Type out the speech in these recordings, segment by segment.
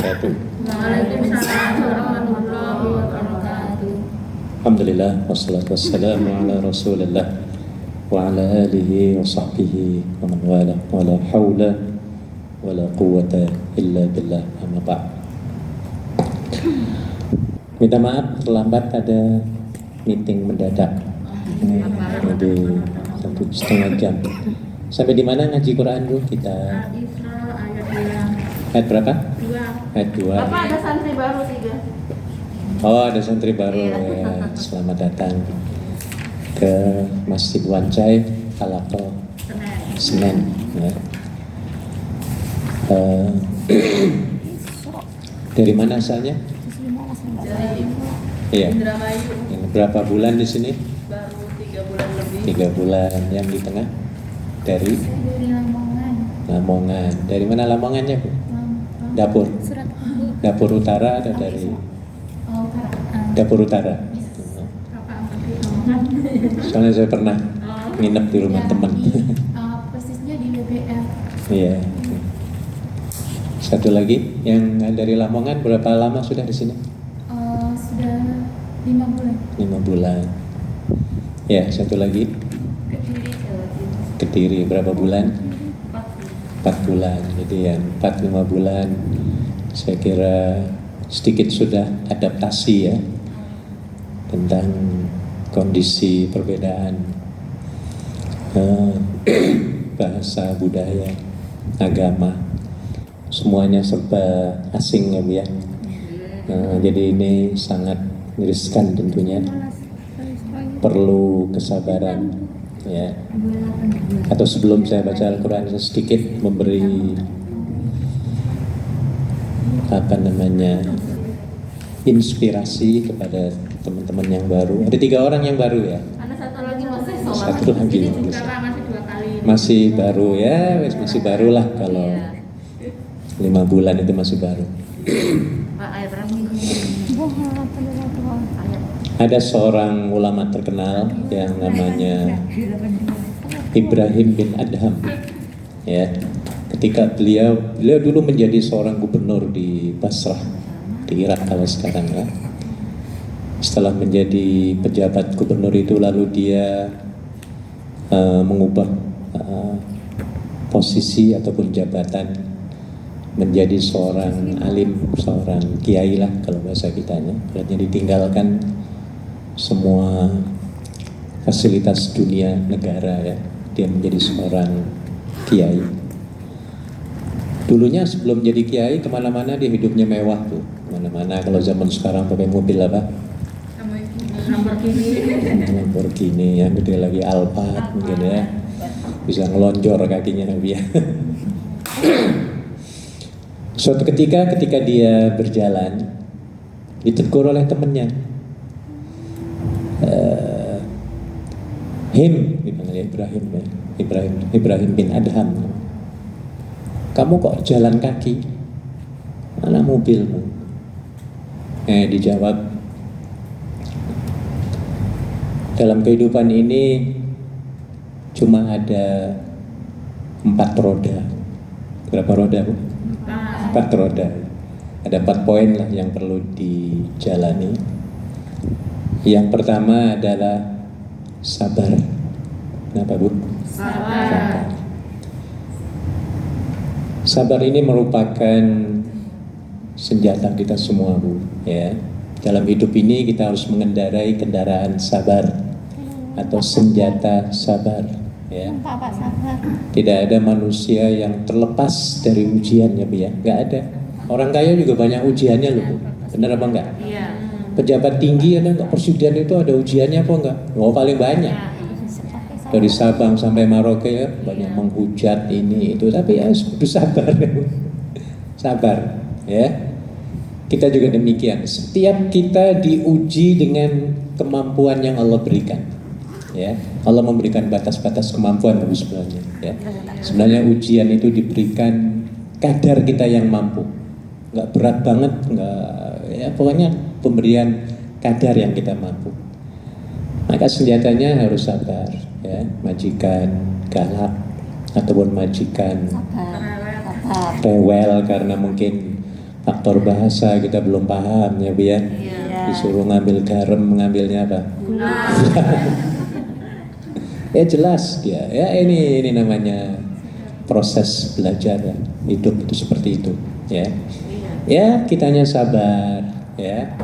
wabarakatuh. Waalaikumsalam warahmatullahi wabarakatuh. Alhamdulillah wassalatu wassalamu ala Rasulillah wa ala alihi wa sahbihi wa man wala wa la hawla wa la quwwata illa billah. Amma ba'd. Minta maaf terlambat, ada meeting mendadak. Jadi 1,5 jam. Sampai di mana ngaji Quran Bu? Kita Al-Isra ayat ayat berapa? 2. Ayat 2. Bapak ada santri baru 3. Oh, ada santri baru ya. Selamat datang ke Masjid Wancai Alaqo Senen. Ya. Dari mana asalnya? Dari Iya. Indramayu, Berapa bulan di sini? baru 3 bulan lebih. 3 bulan. Yang di tengah dari Dari Lamongan. Lamongan. Dari mana Lamongannya Bu? Dapur. Surat Dapur Utara atau dari Dapur Utara? Bapak angkat. Soalnya saya pernah nginep di rumah teman. persisnya di BBF. Iya. Satu lagi yang dari Lamongan, berapa lama sudah di sini? Sudah 5 bulan. 5 bulan. Ya, satu lagi Kediri, Jawa Timur. Kediri, berapa bulan? 4 bulan. Jadi yang 4-5 bulan saya kira sedikit sudah adaptasi ya tentang kondisi perbedaan bahasa, budaya, agama, semuanya serba asing ya Bu ya. Jadi ini sangat riskan tentunya, perlu kesabaran ya. Atau sebelum saya baca Al-Quran, saya sedikit memberi inspirasi kepada teman-teman yang baru. Ada 3 orang yang baru ya. Ada satu lagi masih sholat. Satu lagi Ini masih. juga masih 2 kali. Masih baru ya, masih baru lah kalau 5 bulan itu masih baru. Pak ayat berapa? Ada seorang ulama terkenal yang namanya Ibrahim bin Adham. Ya, ketika beliau dulu menjadi seorang gubernur di Basrah di Irak kalau sekarang ya. Setelah menjadi pejabat gubernur itu, lalu dia mengubah posisi ataupun jabatan menjadi seorang alim, seorang kiai lah kalau bahasa kitanya. Artinya ditinggalkan semua fasilitas dunia negara ya, dia menjadi seorang kiai. Dulunya sebelum jadi kiai kemana-mana dia hidupnya mewah tuh, kemana-mana. Kalau zaman sekarang pakai mobil apa? Lamborghini, yang gede lagi Alphard mungkin ya, bisa ngelonjor kakinya dia. Suatu ketika dia berjalan ditegur oleh temannya. Dipanggil Ibrahim bin Adham. Kamu kok jalan kaki? Mana mobilmu? Dijawab, dalam kehidupan ini cuma ada 4 roda. Berapa roda Bu? 4 roda. Ada 4 poin lah yang perlu dijalani. Yang pertama adalah sabar. Kenapa Bu? Sabar. Sabar ini merupakan senjata kita semua Bu ya. Dalam hidup ini kita harus mengendarai kendaraan sabar atau senjata sabar ya. Bapak sabar. Tidak ada manusia yang terlepas dari ujian ya Bu ya. Nggak ada. Orang kaya juga banyak ujiannya loh Bu. Benar apa enggak? Iya. Pejabat tinggi ada enggak? Presiden itu ada ujiannya apa enggak? Oh paling banyak. Dari Sabang sampai Merauke ya, banyak menghujat ini itu, tapi ya kudu sabar. Sabar ya. Kita juga demikian. Setiap kita diuji dengan kemampuan yang Allah berikan. Ya, Allah memberikan batas-batas kemampuan sebenarnya. Ya. Sebenarnya ujian itu diberikan kadar kita yang mampu. Nggak berat banget, nggak ya pokoknya pemberian kadar yang kita mampu. Maka senjatanya harus sabar. Ya, majikan galak ataupun majikan rewel karena mungkin Faktor bahasa kita belum paham ya Bu ya. Iya. Disuruh ngambil garam, mengambilnya apa? Gula. Ya jelas ya. Ya ini namanya proses belajar ya. Hidup itu seperti itu ya. Ya kitanya sabar ya.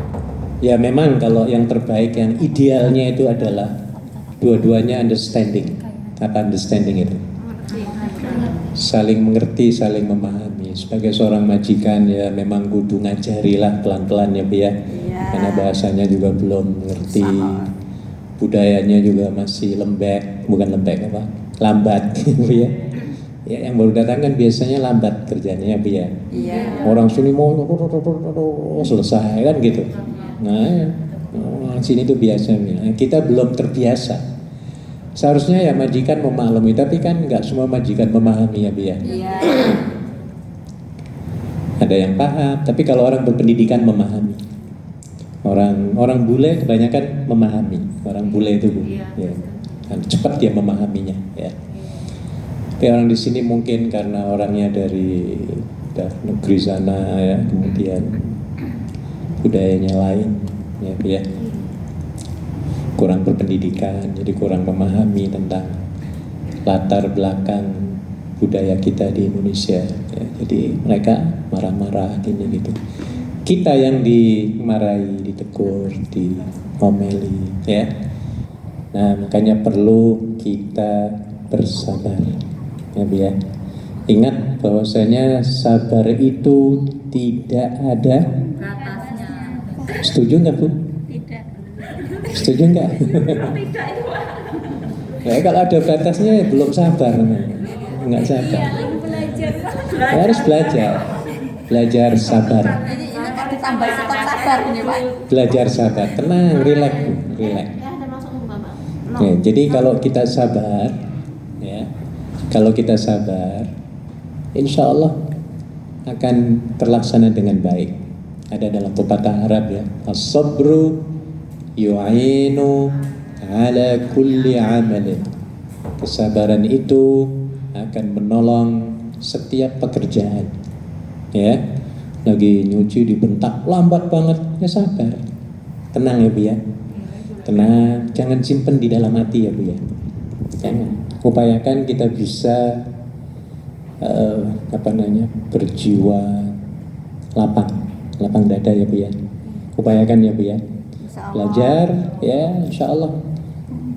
Ya memang kalau yang terbaik, yang idealnya itu adalah dua-duanya understanding. Apa understanding itu? Saling mengerti, saling memahami. Sebagai seorang majikan ya memang kudu ngajarilah pelan-pelan ya Bu ya. Karena bahasanya juga belum mengerti, budayanya juga masih lembek, bukan lembek apa? Lambat Bu ya. Ya yang baru datang kan biasanya lambat kerjanya ya Bu ya. Orang sini mau selesai kan gitu. Nah, ya. Orang sini tuh biasanya. Kita belum terbiasa. Seharusnya ya majikan memaklumi, tapi kan nggak semua majikan memahami ya Bu ya. Ada yang paham, tapi kalau orang berpendidikan memahami. Orang bule kebanyakan memahami. Orang bule itu Bu, ya. Dan cepat dia memahaminya. Ya. Tapi orang di sini mungkin karena orangnya dari negeri sana ya, kemudian budayanya lain, ya Bu ya. Kurang berpendidikan, jadi kurang memahami tentang latar belakang budaya kita di Indonesia ya. Jadi mereka marah-marah gini gitu. Kita yang dimarahi, ditegur, diomeli ya. Nah makanya perlu kita bersabar ya Bu ya. Ingat bahwasanya sabar itu tidak ada Batasnya. Setuju nggak Bu? Setuju nggak? Ya kalau ada batasnya ya belum sabar, nggak sabar. Harus belajar sabar. Tambah tetap sabar ini Pak. Belajar sabar, tenang, rileks, rileks. Ya ada masuk Bapak. Ya, jadi kalau kita sabar, ya, kalau kita sabar, insya Allah akan terlaksana dengan baik. Ada dalam pepatah Arab ya, as-sabru yu'inu ala kulli amalin. Kesabaran itu akan menolong setiap pekerjaan. Ya, lagi nyuci dibentak lambat banget, ya sabar. Tenang ya Bu ya. Tenang, jangan simpen di dalam hati ya Bu ya. Jangan. Upayakan kita bisa berjiwa lapang dada ya Bu ya. Upayakan ya Bu ya. Belajar ya insya Allah.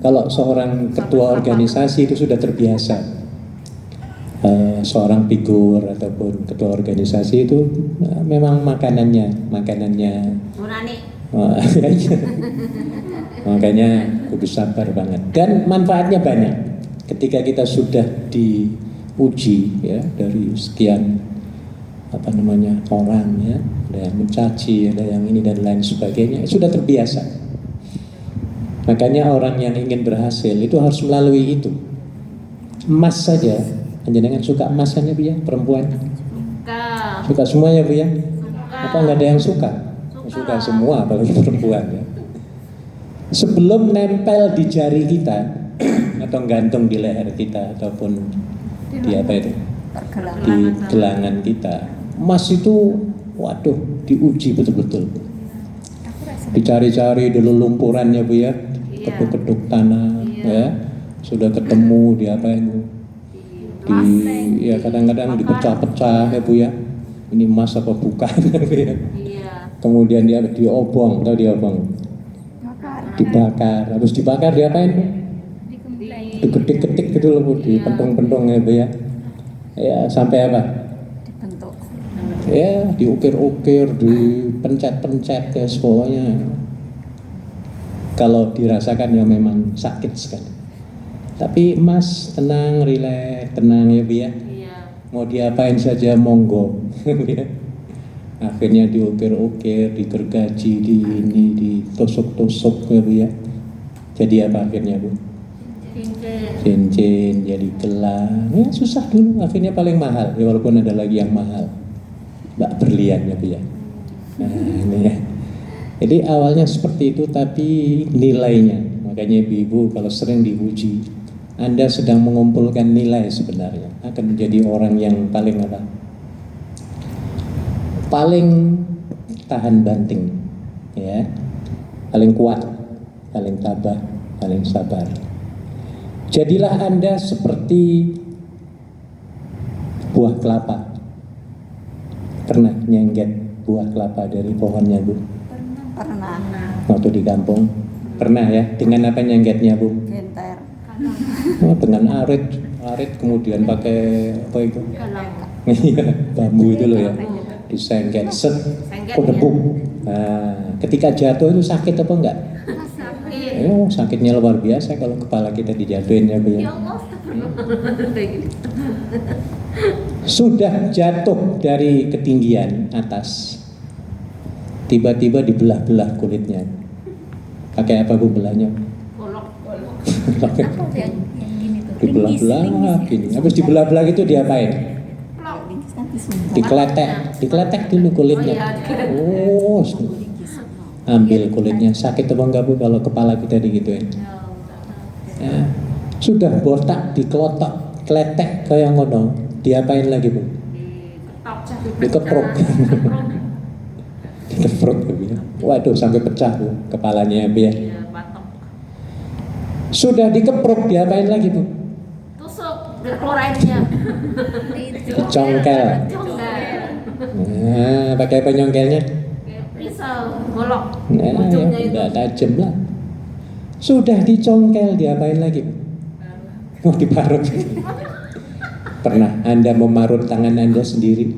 Kalau seorang ketua organisasi itu sudah terbiasa, seorang figur ataupun ketua organisasi itu memang makanannya Nurani. makanya kudu sabar banget dan manfaatnya banyak ketika kita sudah diuji ya dari sekian orang ya, ada yang mencaci, ada yang ini dan lain sebagainya, sudah terbiasa. Makanya orang yang ingin berhasil itu harus melalui itu. Emas saja, jangan suka emasannya Bu ya, perempuan. Suka semuanya Bu ya? Apa nggak ada yang suka? Suka semua, apalagi perempuan ya. Sebelum nempel di jari kita atau gantung di leher kita ataupun di apa itu? Di gelangan kita. Emas itu, waduh, diuji betul-betul. Dicari-cari dulu lumpurannya Bu ya, keduk-keduk tanah, ya, sudah ketemu di apa itu? Ya kadang-kadang dipecah-pecah ya Bu ya. Ini emas apa bukan? Ya. Kemudian dia diobong, atau diobong, dibakar, habis dibakar diapain Bu? Diketik-ketik gitu loh Bu, dipentung-pentung ya Bu ya. Ya sampai apa? Ya diukir-ukir, dipencet-pencet ya semuanya. Kalau dirasakan ya memang sakit sekali. Tapi emas tenang, rileks, tenang ya Bu ya. Mau diapain saja monggo. Akhirnya diukir-ukir, digergaji, ditusuk-tusuk ya Bu ya. Jadi apa akhirnya Bu? Cincin, jadi gelang. Ya susah dulu, akhirnya paling mahal. Ya walaupun ada lagi yang mahal. Mbak berlian ya Bu ya. Nah ini ya. Jadi awalnya seperti itu tapi nilainya. Makanya ibu-ibu kalau sering diuji, Anda sedang mengumpulkan nilai sebenarnya. Akan menjadi orang yang paling apa? paling tahan banting, ya, paling kuat, paling tabah, paling sabar. Jadilah Anda seperti buah kelapa. Pernah nyengget buah kelapa dari pohonnya, Bu? Pernah. Waktu di kampung? Pernah ya? Dengan apa nyenggetnya, Bu? Genter. Oh, dengan arit kemudian pakai apa itu? Iya, bambu itu loh ya. Disengket, set, kedebuk. Nah, ketika jatuh itu sakit apa enggak? Sakit. Oh, sakitnya luar biasa kalau kepala kita dijatuhin ya, Bu ya. Ya Allah, Sudah jatuh dari ketinggian atas, tiba-tiba dibelah-belah kulitnya. Pakai apa, Bu, belahnya? golok. Yang gini tuh. Dibelah-belah gini. Habis dibelah-belah itu diapain? Dikletek dulu kulitnya. Oh, ambil kulitnya. Sakit apa enggak, Bu, kalau kepala kita digituin? Ya. Sudah botak, dikelotok, kletek kayak ngono. Diapain lagi, Bu? Dikeprok. Dikeprok, Bu ya. Waduh, sampai pecah, Bu, kepalanya, Bu ya. Sudah dikeprok, diapain lagi, Bu? Tusuk, biar keluar airnya. Dicongkel. Nah, pakai apa nyongkelnya? Pisau, golok. Nah, ya, Ujungnya itu. udah tajam lah. Sudah dicongkel, diapain lagi? Mau diparut. Pernah Anda memarut tangan Anda sendiri?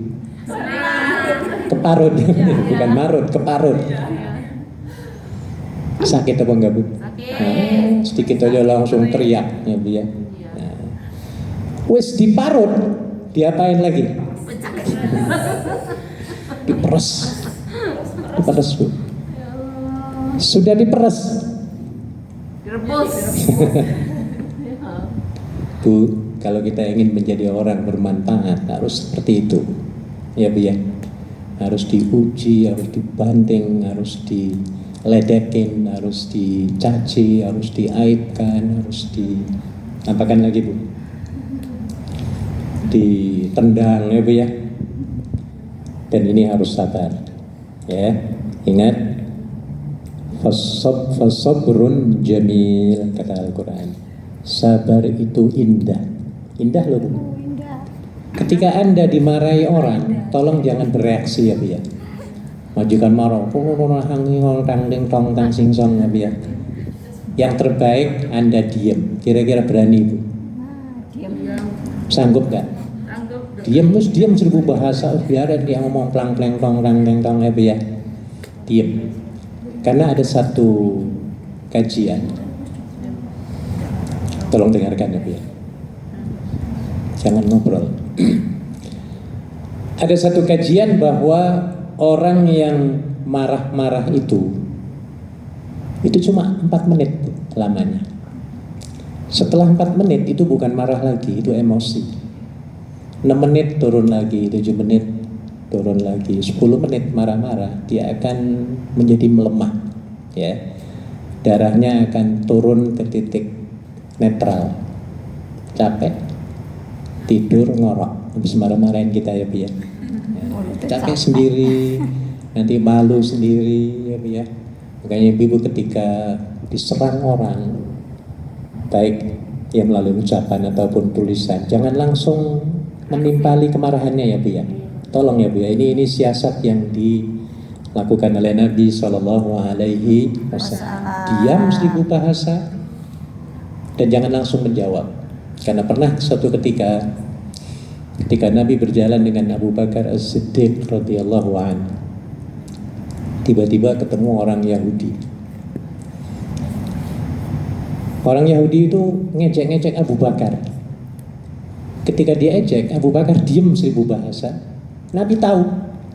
Keparut, bukan marut, keparut. Sakit apa enggak, Bu? Nah, sedikit aja langsung teriak ya, Bu ya. Nah, wis diparut, diapain lagi? Diperes. Diperes, Bu. Sudah diperes. Direbus. Bu, kalau kita ingin menjadi orang bermanfaat harus seperti itu, ya, Bu ya. Harus diuji, harus dibanting, harus diledekin, harus dicaci, harus diaibkan, harus apakan lagi, Bu? Ditendang, ya, Bu ya. Dan ini harus sabar, ya. Ingat, fasabrun jamil, kata Al-Quran. Sabar itu indah. Indah loh, Bu. Ketika Anda dimarahi orang, tolong jangan bereaksi ya, Bu ya. Majikan marah, ya, Bu ya. Yang terbaik Anda diam. Kira-kira berani, Bu? Sanggup gak? Diam, terus diam 1000 bahasa, biarin dia ngomong plang-plang tong ya, Bu ya. Diam. Karena ada satu kajian. Tolong dengarkan ya, Bu ya. Jangan ngobrol. Ada satu kajian bahwa orang yang marah-marah itu cuma 4 menit lamanya. Setelah 4 menit itu bukan marah lagi, itu emosi. 6 menit turun lagi, 7 menit turun lagi, 10 menit marah-marah, dia akan menjadi melemah, ya. Darahnya akan turun ke titik netral, capek, tidur, ngorok. Habis marah-marahin kita ya, Bu ya. Capek sendiri, nanti malu sendiri ya, Bu ya. Makanya Ibu ketika diserang orang, baik yang melalui ucapan ataupun tulisan, jangan langsung menimpali kemarahannya ya, Bu ya. Tolong ya, Bu ya. Ini siasat yang dilakukan oleh Nabi SAW. Diam 1000 bahasa dan jangan langsung menjawab. Karena pernah suatu ketika Nabi berjalan dengan Abu Bakar As-Siddiq radhiyallahu anhu, tiba-tiba ketemu orang Yahudi. Orang Yahudi itu ngejek-ngejek Abu Bakar. Ketika dia ejek, Abu Bakar diem 1000 bahasa. Nabi tahu,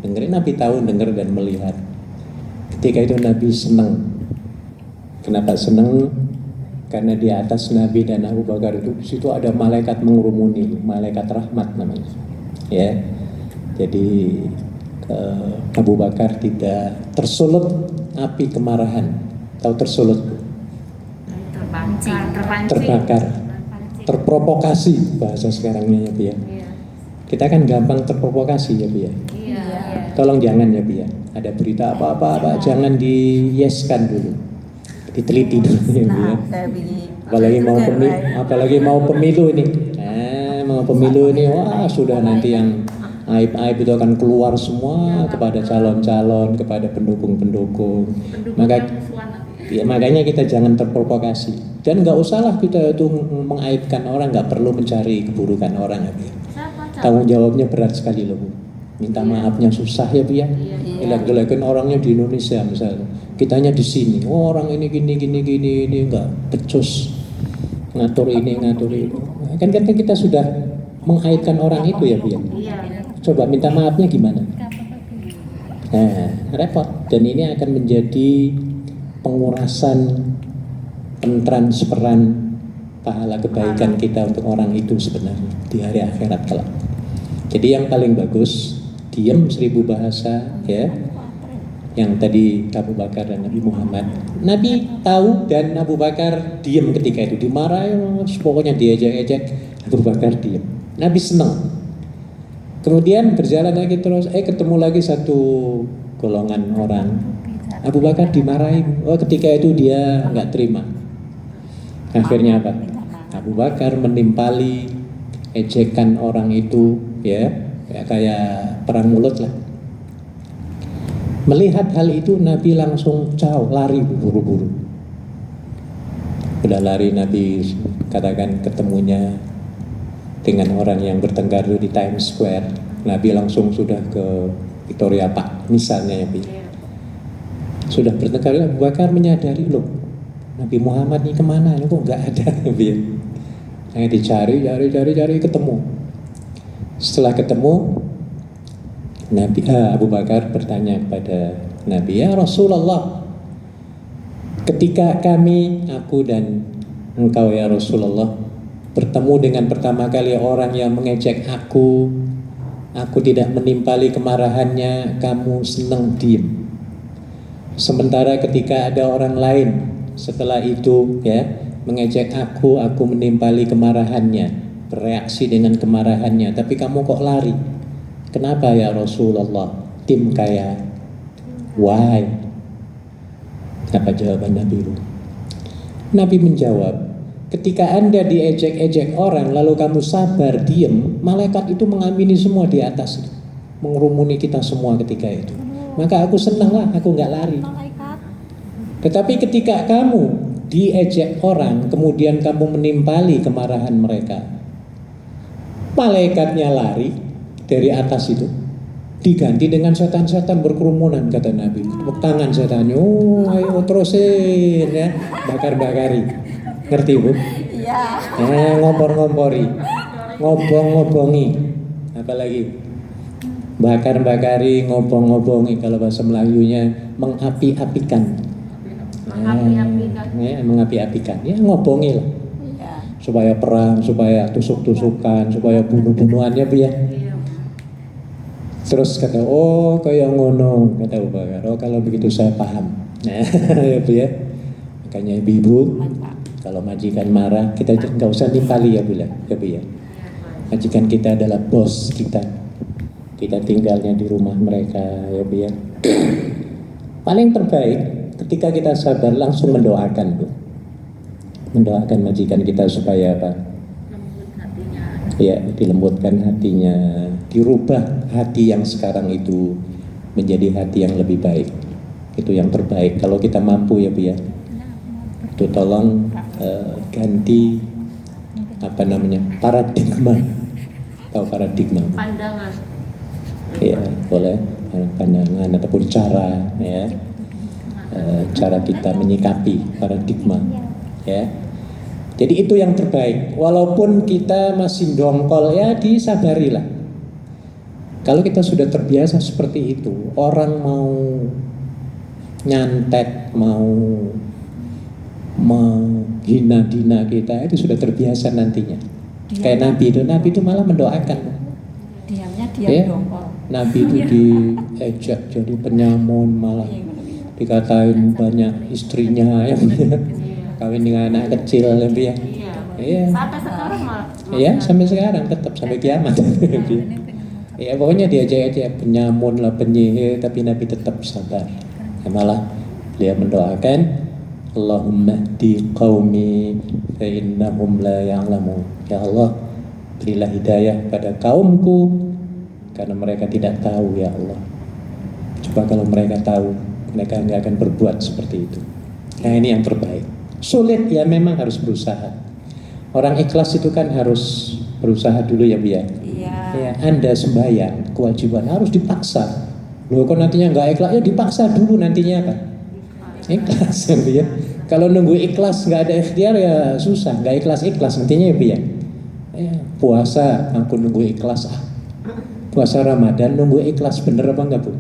denger dan melihat. Ketika itu Nabi senang. Kenapa senang? Karena di atas Nabi dan Abu Bakar itu di situ ada malaikat mengerumuni, malaikat rahmat namanya. Ya. Jadi Abu Bakar tidak tersulut api kemarahan. Tahu tersulut? Terbakar. Terprovokasi bahasa sekarangnya ya, Bu ya. Kita kan gampang terprovokasi ya, Bu ya. Tolong jangan ya Bu ya. Ada berita apa-apa jangan di-yeskan dulu. Diteliti dulu ya Bu ya. Apalagi mau pemilu ini. Mau pemilu ini wah sudah nanti yang aib-aib itu akan keluar semua kepada calon-calon, kepada pendukung-pendukung. Makanya kita jangan terprovokasi. Dan nggak usahlah kita itu mengaibkan orang, nggak perlu mencari keburukan orang ya Bu ya. Tanggung jawabnya berat sekali loh Bu. Minta maafnya susah ya Bu ya. Jelek-jelekin orangnya di Indonesia misalnya. Kitanya di sini. Oh, orang ini gini enggak becus. Ngatur ini, ngatur itu. Kan kita sudah mengaitkan orang itu ya Bu ya. Coba minta maafnya gimana? Nah, repot. Dan ini akan menjadi pengurasan pentransferan pahala kebaikan kita untuk orang itu sebenarnya di hari akhirat kelak. Jadi yang paling bagus diam 1000 bahasa ya. Yang tadi Abu Bakar dan Nabi Muhammad. Nabi tahu dan Abu Bakar diam ketika itu dimarahin, pokoknya diejek-ejek, Abu Bakar diam. Nabi senang. Kemudian berjalan lagi terus, ketemu lagi satu golongan orang. Abu Bakar dimarahin. Oh, ketika itu dia nggak terima. Akhirnya apa? Abu Bakar menimpali ejekan orang itu ya kayak perang mulut lah. Melihat hal itu Nabi langsung lari buru-buru. Udah lari Nabi katakan ketemunya dengan orang yang bertengkar di Times Square. Nabi langsung sudah ke Victoria Park misalnya ya Bi. Sudah bertengkar, Abu Bakar menyadari loh Nabi Muhammad ini kemana? Ini kok nggak ada Bi. Saya dicari ketemu. Setelah ketemu Abu Bakar bertanya kepada Nabi, ya Rasulullah, ketika aku dan engkau ya Rasulullah bertemu dengan pertama kali orang yang mengejek aku tidak menimpali kemarahannya, kamu senang diem. Sementara ketika ada orang lain setelah itu ya mengejek aku menimpali kemarahannya, bereaksi dengan kemarahannya, tapi kamu kok lari? Kenapa ya Rasulullah? Tim kaya. Why? Apa jawaban Nabi? Nabi menjawab, ketika Anda diejek-ejek orang lalu kamu sabar, diem, malaikat itu mengamini semua di atas, mengerumuni kita semua ketika itu. Maka aku senang lah, aku nggak lari. Tetapi ketika kamu diejek orang, kemudian kamu menimpali kemarahan mereka, malaikatnya lari dari atas itu, diganti dengan setan-setan berkerumunan kata Nabi. Tepuk tangan setannya, oh ayo terusin ya, bakar-bakari. Ngerti Bu? Iya. Ngompor-ngompori, ngobong-ngobongi, apalagi bakar-bakari, ngobong-ngobongi. Kalau bahasa Melayunya mengapi-apikan. Mengapi-apikan. Ya ngobongi lah. Supaya perang, supaya tusuk-tusukan, supaya bunuh-bunuhannya Bu ya. Terus kata, oh kayak ngono, kata Abu Bakar. Oh kalau begitu saya paham. Nah, ya Bu ya. Makanya ibu-ibu, kalau majikan marah, kita nggak usah nimpali ya Bu ya, ya. Majikan kita adalah bos kita. Kita tinggalnya di rumah mereka ya Bu ya. Paling terbaik ketika kita sabar langsung mendoakan Bu. Mendoakan majikan kita supaya apa? Ya, dilembutkan hatinya, dirubah hati yang sekarang itu menjadi hati yang lebih baik. Itu yang terbaik kalau kita mampu ya Bu ya. Itu tolong ganti paradigma. Tahu paradigma? Pandangan. Ya, boleh pandangan ataupun cara ya. Cara kita menyikapi paradigma ya. Jadi itu yang terbaik. Walaupun kita masih dongkol ya disabarilah. Kalau kita sudah terbiasa seperti itu, orang mau nyantet, mau menghina-hina kita itu sudah terbiasa nantinya. Kayak Nabi itu malah mendoakan. Diamnya Ya, dongkol. Nabi itu diejak jadi penyamun, malah dikatain banyak istrinya ya. Kawin dengan anak kecil lebih ya. Iya. Sampai sekarang malah. Iya, sampai sekarang tetap sampai kiamat. Ya pokoknya diajak aja penyamun lah, penyihir, tapi Nabi tetap sabar. Ya, malah dia mendoakan, Allahumma hdi qaumi fa innahum la ya'lamun. Ya Allah, berilah hidayah pada kaumku karena mereka tidak tahu ya Allah. Coba kalau mereka tahu, mereka nggak akan berbuat seperti itu. Nah ini yang terbaik. Sulit ya, memang harus berusaha. Orang ikhlas itu kan harus berusaha dulu ya Bu ya. Ya, Anda sembahyang, kewajiban harus dipaksa. Loh kok nantinya nggak ikhlas? Ya dipaksa dulu nantinya apa? Ikhlas ya Bu ya. Kalau nunggu ikhlas nggak ada ikhtiar ya susah. Nggak ikhlas nantinya ya Bu ya. Puasa aku nunggu ikhlas puasa Ramadan nunggu ikhlas bener apa enggak Bu?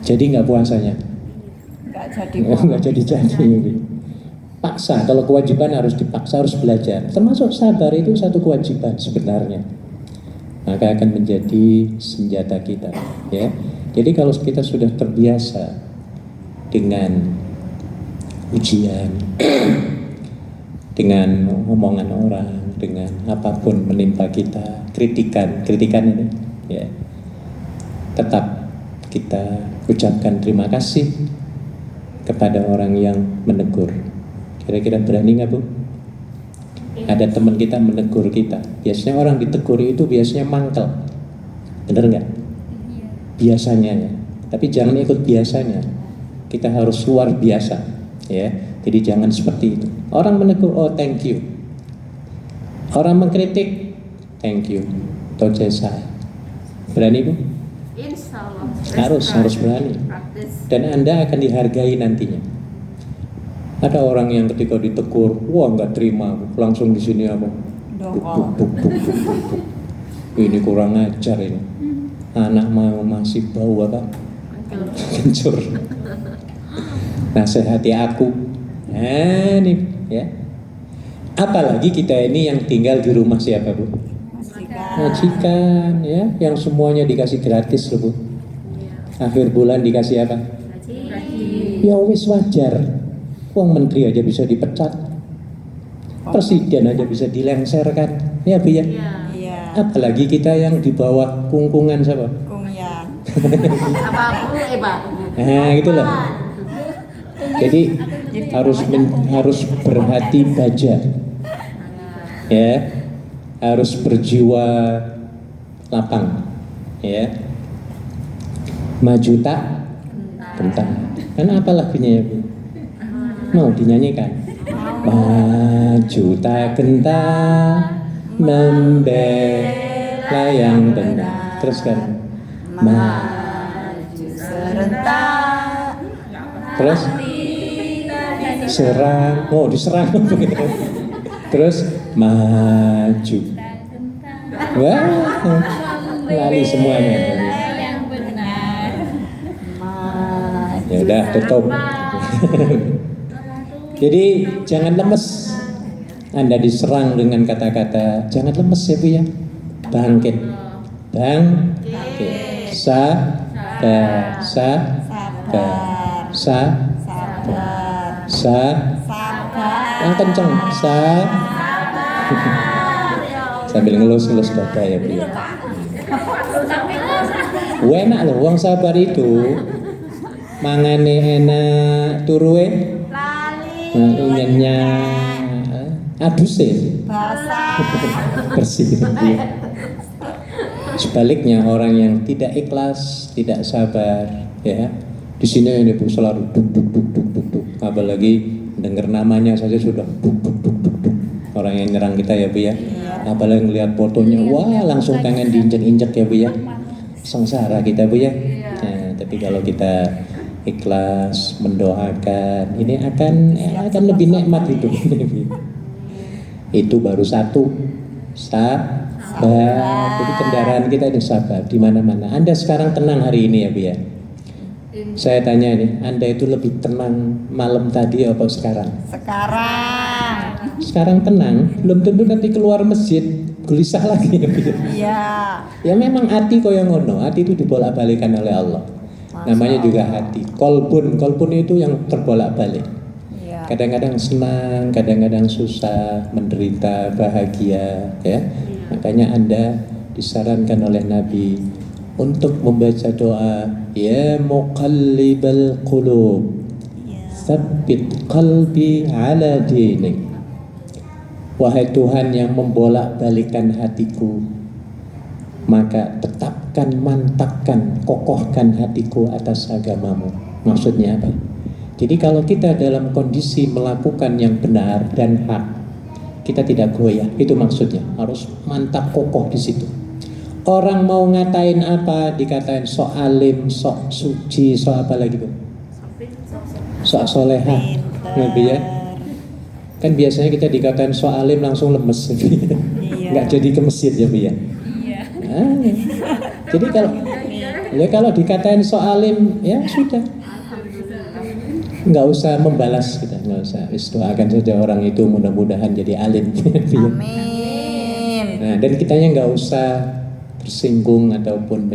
Jadi nggak puasanya? Nggak jadi. Paksa, kalau kewajiban harus dipaksa, harus belajar. Termasuk sabar itu satu kewajiban sebenarnya. Maka akan menjadi senjata kita, ya. Jadi kalau kita sudah terbiasa dengan ujian, dengan omongan orang, dengan apapun menimpa kita, kritikan ini, ya. Tetap kita ucapkan terima kasih kepada orang yang menegur. Kira-kira berani nggak Bu? Ada teman kita menegur kita. Biasanya orang ditegur itu biasanya mangkel. Bener nggak? Biasanya ya. Tapi jangan ikut biasanya. Kita harus luar biasa, ya. Jadi jangan seperti itu. Orang menegur, oh thank you. Orang mengkritik, thank you. Tojesa. Berani Bu? Insya Allah. Harus berani. Praktis. Dan Anda akan dihargai nantinya. Ada orang yang ketika ditegur, wah nggak terima, langsung di sini apa? Buk. Ini kurang ajar ini. Anak mau masih bau apa? Kencur. Nasihati aku. Nah nih ya. Apalagi kita ini yang tinggal di rumah siapa Bu? Majikan ya, yang semuanya dikasih gratis loh Bu. Akhir bulan dikasih apa? Ya wis wajar. Wong menteri aja bisa dipecat, presiden aja bisa dilengserkan, ya Bu ya. Iya. Apalagi kita yang di bawah kungkungan siapa? Kungyan. Apa Bu Eba? Nah gitu loh. Jadi harus berhati baja, ya, harus berjiwa lapang, ya. Maju tak gentang. Karena apa lagunya ya Bu? Mau dinyanyikan? Maju tak gentar membela yang benar. Terus kan? Maju serentak. Terus? Serang. Oh diserang. Terus maju. Wah, lali semuanya. Yang benar. Ya udah tutup. Jadi jangan lemes. Anda diserang dengan kata-kata, jangan lemes ya Bu ya. Bangkit. Sabar. Yang kenceng. Sambil ngelus-ngelus dada ya Bu ya. Enak loh, wong sabar itu mangane enak, turuwe inginnya adus bersih. Sebaliknya orang yang tidak ikhlas, tidak sabar, ya di sini ini Bu selalu duk. Apalagi dengar namanya saja sudah duk. Orang yang nyerang kita ya Bu ya. Apalagi ngelihat fotonya, wah langsung pengen diinjek-injek ya Bu ya. Sengsara kita Bu ya. Nah, tapi kalau kita ikhlas mendoakan, ini akan lebih nikmat hidup ini. Itu baru satu, sabar. Jadi kendaraan kita ini sabar di mana-mana. Anda sekarang tenang hari ini ya Bu ya. Saya tanya nih, Anda itu lebih tenang malam tadi apa sekarang? Sekarang tenang, belum tentu nanti keluar masjid gelisah lagi ya Bu ya. Iya. Ya memang hati koyo ngono, hati itu dibolak-balikan oleh Allah. Namanya juga hati. Kolbun itu yang terbolak-balik. Iya. Kadang-kadang senang, kadang-kadang susah, menderita, bahagia, ya. Makanya Anda disarankan oleh Nabi untuk membaca doa ya muqallibal qulub tsabbit qalbi ala dinik. Wahai Tuhan yang membolak-balikan hatiku, maka tetapkan, mantapkan, kokohkan hatiku atas agamamu. Maksudnya apa? Jadi kalau kita dalam kondisi melakukan yang benar dan hak, kita tidak goyah. Itu maksudnya, harus mantap kokoh di situ. Orang mau ngatain apa, dikatain sok alim, sok suci, sok apa lagi tuh? Sok solehah. Ya. Kan biasanya kita dikatain sok alim langsung lemes. Nggak jadi ke masjid ya Bu ya. Jadi kalau dikatain sok alim ya sudah, nggak usah membalas kita, nggak usah. Doakan saja orang itu mudah-mudahan jadi alim. Amin. Nah, dan kitanya nggak usah tersinggung ataupun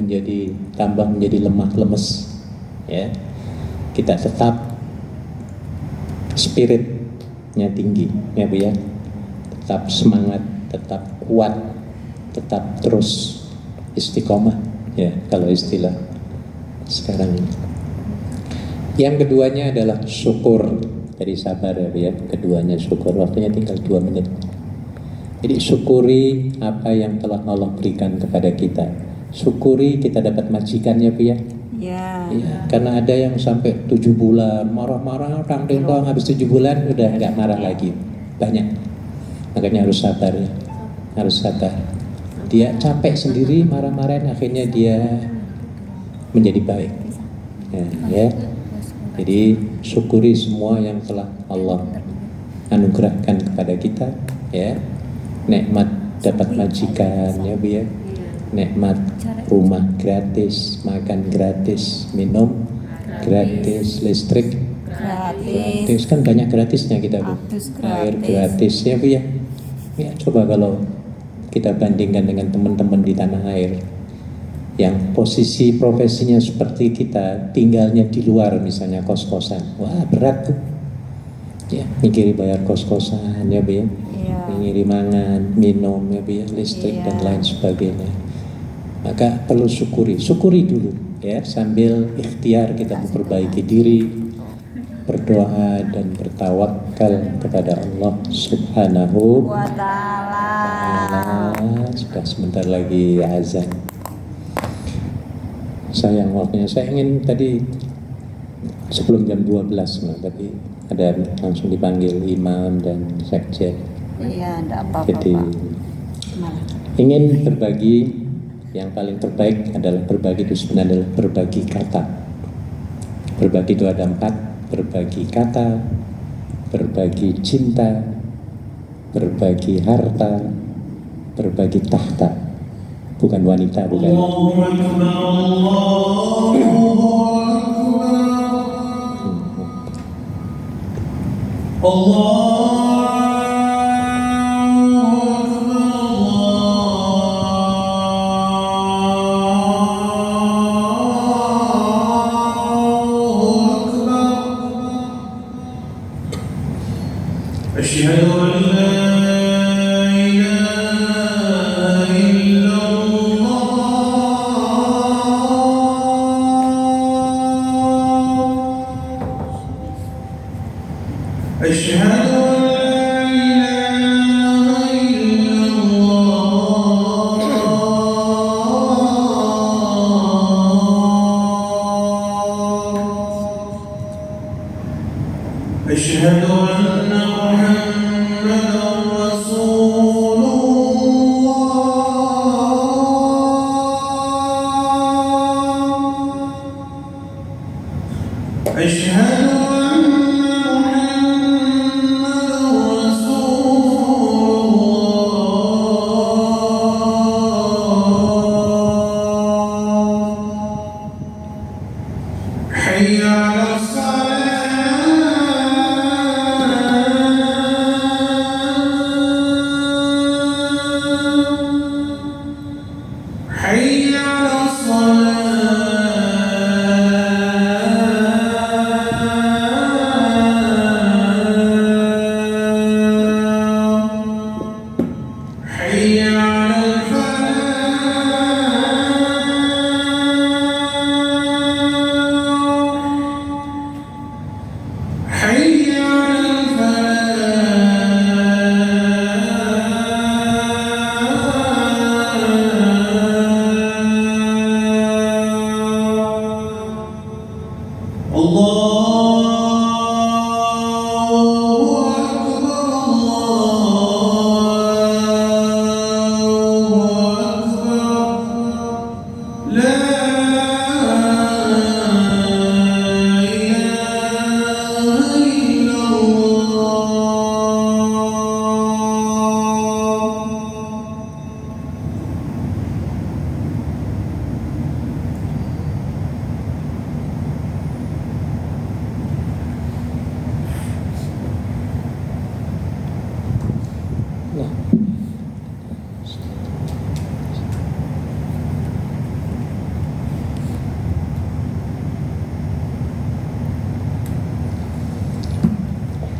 tambah menjadi lemah lemes. Ya, kita tetap spiritnya tinggi, ya Bu ya. Tetap semangat, tetap kuat, tetap terus istiqomah, ya kalau istilah sekarang ini. Yang keduanya adalah syukur. Jadi sabar ya Bu ya. Keduanya syukur. Waktunya tinggal 2 menit. Jadi syukuri apa yang telah Allah berikan kepada kita. Syukuri kita dapat majikannya Bu ya. Ya. Ya, karena ada yang sampai 7 bulan marah-marah, tang-tang, habis 7 bulan udah nggak marah lagi. Banyak. Makanya harus sabar ya. Harus sabar. Dia capek sendiri marah-marahin, akhirnya dia menjadi baik. Ya. Jadi syukuri semua yang telah Allah anugerahkan kepada kita, ya. Nikmat dapat majikan, ya Bu ya. Nikmat rumah gratis, makan gratis, minum gratis, listrik gratis, kan banyak gratisnya kita Bu. Air gratis ya Bu ya. Ya coba kalau kita bandingkan dengan teman-teman di tanah air yang posisi profesinya seperti kita, tinggalnya di luar misalnya kos-kosan, wah berat tuh. Ya, mikiri bayar kos-kosan ya Bu ya. Mikiri mangan, minum ya Bu ya, listrik dan lain sebagainya. Maka perlu syukuri dulu ya, sambil ikhtiar kita memperbaiki diri, berdoa dan bertawakal kepada Allah Subhanahu wa ta'ala. Sudah sebentar lagi azan. Sayang waktunya, saya ingin tadi sebelum jam 12 tapi ada langsung dipanggil imam dan sekjen. Iya, enggak apa-apa. Jadi ingin berbagi. Yang paling terbaik adalah berbagi itu sebenarnya adalah berbagi kata. Berbagi itu ada 4, berbagi kata, berbagi cinta, berbagi harta, berbagi tahta. Bukan wanita, bukan. أشهد أن لا إله إلا الله أشهد أشهد أن محمدا رسول الله أشهد أن محمدا رسول الله حي على حي على الصلاة حي على الفلاح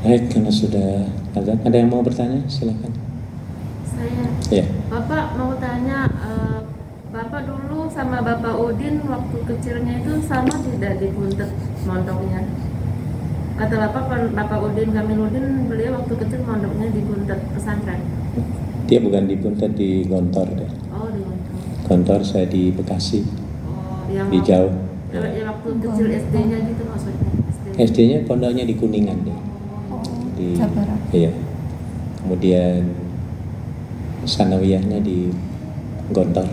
Baik, karena sudah ada yang mau bertanya, silakan. Saya. Ya. Bapak mau tanya, Bapak dulu sama Bapak Udin waktu kecilnya itu sama tidak di Buntet mondoknya? Kata Bapak Udin Kamiludin, beliau waktu kecil mondoknya di Buntet pesantren. Dia bukan di Buntet, di Gontor deh. Oh, di Gontor. Gontor, saya di Bekasi, Oh, yang di Jauh. Yang waktu kecil SD-nya gitu maksudnya. SD-nya pondoknya di Kuningan deh. Di, iya. Kemudian sanawiyahnya di Gontor.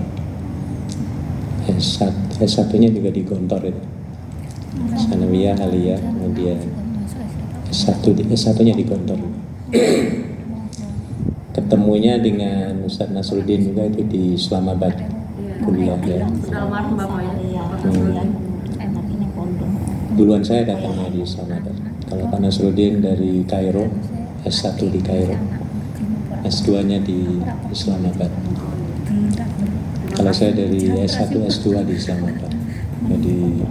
S1-nya juga di Gontor itu. Sanawiyah, aliyah, kemudian S1-nya di Gontor. Ketemunya dengan Ustaz Nasruddin juga itu di Islamabad. Kuliah ya. Sudah almarhum Bapak ya. Duluan saya datangnya di Islamabad. Kalau Pak Nasruddin dari Kairo, S1 di Kairo, S2-nya di Islamabad. Kalau saya dari S1, S2 di Islamabad. Jadi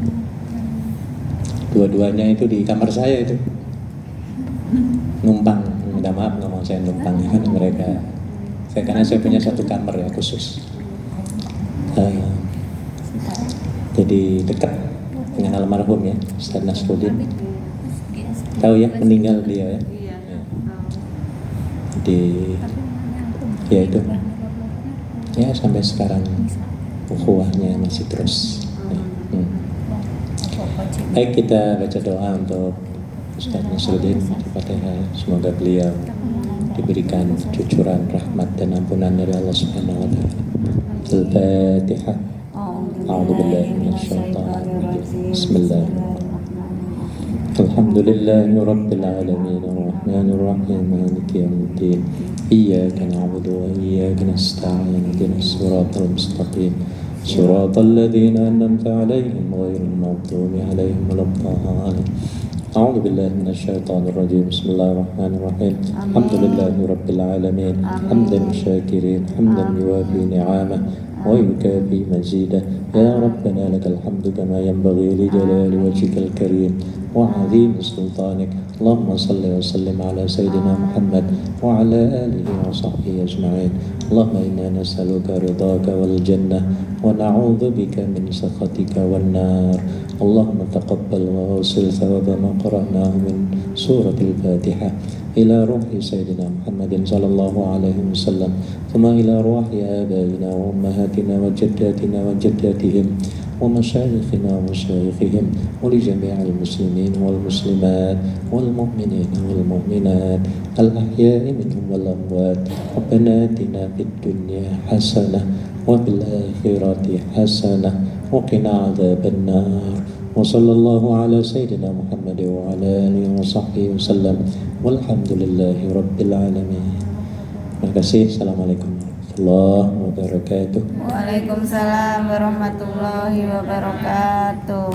dua-duanya itu di kamar saya itu. Numpang, minta maaf nggak mau saya numpang karena mereka. Karena saya punya satu kamar ya khusus. Jadi dekat dengan almarhum ya, Ustaz Nasruddin. Tahu ya, meninggal beliau ya. Iya. Jadi ya itu. Ya sampai sekarang ukhuwahnya masih terus. Baik, kita baca doa untuk Ustaz Nasruddin Al-Fatihah. Semoga beliau diberikan cucuran rahmat dan ampunan dari Allah Subhanahu wa taala. Al-Fatihah. A'udzu billahi minasyaitonir rajim. Bismillahirrahmanirrahim. Alhamdulillahi rabbil alamin arrahmanir rahim maliki yaumiddin. Iyyaka na'budu wa iyyaka nasta'in ihdinas siratal mustaqim. Siratal ladzina an'amta 'alaihim ghairil maghdubi 'alaihim waladdallin. A'udzu billahi minasyaitonir rajim. Bismillahirrahmanirrahim. Alhamdulillahi rabbil alamin. Hamdan syakirin, hamdan yuwafi ni'amah wa yukafi mazidah. Ya Rabbana lakal hamdu kama yanbaghi li jalali wajhikal karim wa 'azimi sultanik. Allahumma salli wa sallim ala sayyidina Muhammad wa ala alihi wa sahbihi ajma'in. Allahumma inna nas'aluka ridhaka wal jannah wa na'udzu bika min sakhatika wan nar. Allahumma taqabbal wa wasil thawaba ma qara'nahu min suratil Fatihah ila ruhi sayyidina Muhammadin sallallahu alaihi wasallam, thumma ila ruhi abaina wa ummahatina wa jaddatina wa jaddatihim wa masyayikhina wa masyayikhihim wa li jami'il muslimin wal muslimat wal mu'minin wal mu'minat al ahya'i minhum wal amwat. Rabbana atina fid dunya hasanah wa fil akhirati hasanah wa qina adzaban nar. Wa sallallahu ala sayyidina Muhammad wa ala alihi wa sahbihi wasallam walhamdulillahi rabbil alamin. Terima kasih. Assalamualaikum warahmatullahi wabarakatuh. Waalaikumsalam warahmatullahi wabarakatuh.